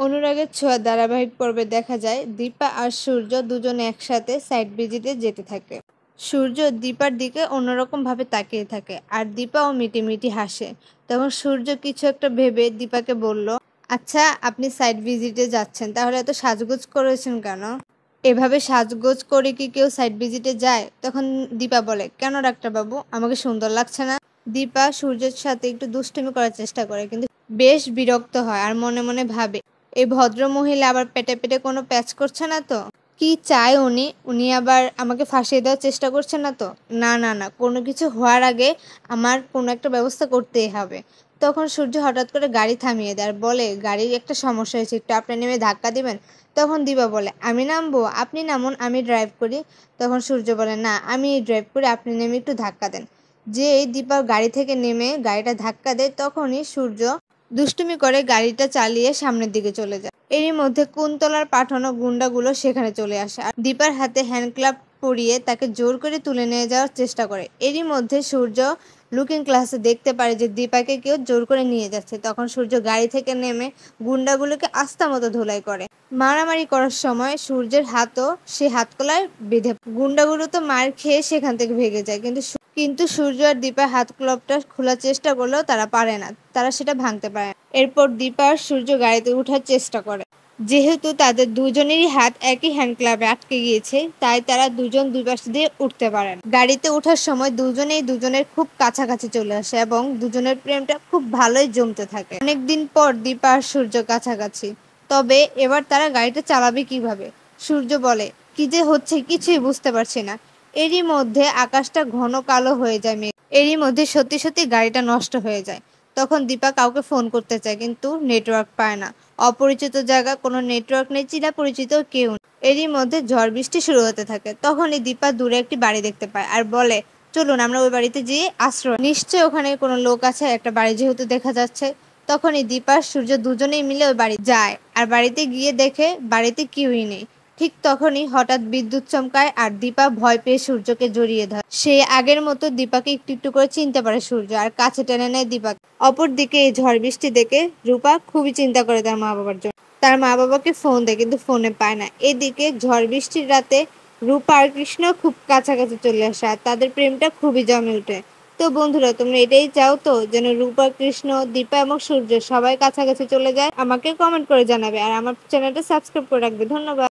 অনুরাগের ছোঁয়া ধারাবাহিক পর্বে দেখা যায় দীপা আর সূর্য দুজনে একসাথে সাইট ভিজিটে যেতে থাকে। সূর্য দীপার দিকে অন্যরকম ভাবে তাকিয়ে থাকে আর দীপাও মিটিমিটি হাসে। তখন সূর্য কিছু একটা ভেবে দীপাকে বলল, আচ্ছা আপনি সাইট ভিজিটে যাচ্ছেন, তাহলে এত সাজগোজ করেছেন কেন? এভাবে সাজগোজ করে কি কেউ সাইট ভিজিটে যায়? তখন দীপা বলে, কেন ডাক্তারবাবু, আমাকে সুন্দর লাগছে না? দীপা সূর্যের সাথে একটু দুষ্টুমি করার চেষ্টা করে, কিন্তু বেশ বিরক্ত হয় আর মনে মনে ভাবে, এই ভদ্র মহিলা আবার পেটে পেটে কোনো প্যাচ করছে না তো? কি চায় উনি? উনি আবার আমাকে ফাঁসিয়ে দেওয়ার চেষ্টা করছে না তো? না না না, কোনো কিছু হওয়ার আগে আমার কোনো একটা ব্যবস্থা করতেই হবে। তখন সূর্য হঠাৎ করে গাড়ি থামিয়ে দেয় আর বলে, গাড়ির একটা সমস্যা হয়েছে, একটু আপনি নেমে ধাক্কা দিবেন? তখন দিবা বলে, আমি নামবো? আপনি নামুন, আমি ড্রাইভ করি। তখন সূর্য বলে, না আমি ড্রাইভ করি, আপনি নেমে একটু ধাক্কা দেন। যেই দীপা গাড়ি থেকে নেমে গাড়িটা ধাক্কা দেয়, তখনই সূর্য দুষ্টুমি করে গাড়িটা চালিয়ে সামনের দিকে চলে যায়। এরই মধ্যে কুন্তলার পাঠানো গুন্ডাগুলো সেখানে চলে আসে আর দীপার হাতে হ্যান্ডক্লাব পরিয়ে তাকে জোর করে তুলে নিয়ে যাওয়ার চেষ্টা করে। এরই মধ্যে সূর্য লুকিং গ্লাসে দেখতে পারে যে দীপাকে কেউ জোর করে নিয়ে যাচ্ছে। তখন সূর্য গাড়ি থেকে নেমে গুন্ডাগুলোকে আস্তা মতো ধুলাই করে। মারামারি করার সময় সূর্যের হাতও সে হাতকলায় বেঁধে। গুন্ডাগুলো তো মার খেয়ে সেখান থেকে ভেগে যায়, কিন্তু সূর্য আর দীপা হাত ক্লবটা খোলার চেষ্টা করলেও তারা পারে না, তারা সেটা ভাঙতে পারে না। এরপর দীপা আর সূর্য গাড়িতে ওঠার চেষ্টা করে। যেহেতু তাদের দুজনেরই হাত একই হ্যান্ড ক্লাবে আটকে গিয়েছে, তাই তারা দুজন দুই পাশ দিয়ে উঠতে পারে না। গাড়িতে ওঠার সময় দুজনেই দুজনের খুব কাছাকাছি চলে আসে এবং দুজনের প্রেমটা খুব ভালোই জমতে থাকে। অনেকদিন পর দীপা আর সূর্য কাছাকাছি, তবে এবার তারা গাড়িটা চালাবে কিভাবে? সূর্য বলে, কি যে হচ্ছে কিছুই বুঝতে পারছি না। এরই মধ্যে আকাশটা ঘন কালো হয়ে যায় মেঘ। এরই মধ্যে সত্যি সত্যি গাড়িটা নষ্ট হয়ে যায়। তখন দীপা কাউকে ফোন করতে চায়, কিন্তু নেটওয়ার্ক পায় না। অপরিচিত জায়গা, কোনো নেটওয়ার্ক নেই, চিনা পরিচিত কেউ নেই। এরই মধ্যে ঝড় বৃষ্টি শুরু হতে থাকে। তখনই দীপা দূরে একটি বাড়ি দেখতে পায় আর বলে, চলুন আমরা ওই বাড়িতে যেয়ে আশ্রয়, নিশ্চয় ওখানে কোনো লোক আছে, একটা বাড়ি যেহেতু দেখা যাচ্ছে। তখনই দীপা সূর্য দুজনেই মিলে ওই বাড়ি যায় আর বাড়িতে গিয়ে দেখে বাড়িতে কেউই নেই। ঠিক তখনই হঠাৎ বিদ্যুৎ চমকায় আর দীপা ভয় পেয়ে সূর্যকে জড়িয়ে ধরে। সে আগের মতো দীপাকে একটু একটু করে চিনতে পারে সূর্য আর কাছে টেনে নেয় দীপাকে। অপরদিকে এই ঝড় বৃষ্টি দেখে রূপা খুবই চিন্তা করে তার মা বাবার জন্য। তার মা বাবাকে ফোন দেয়, কিন্তু ফোনে পায় না। এদিকে ঝড় বৃষ্টির রাতে রূপা আর কৃষ্ণ খুব কাছাকাছি চলে আসে আর তাদের প্রেমটা খুবই জমে ওঠে। তো বন্ধুরা, তোমরা এটাই চাও তো, যেন রূপা, কৃষ্ণ, দীপা এবং সূর্য সবাই কাছাকাছি চলে যায়? আমাকে কমেন্ট করে জানাবে আর আমার চ্যানেলটা সাবস্ক্রাইব করে রাখবে। ধন্যবাদ।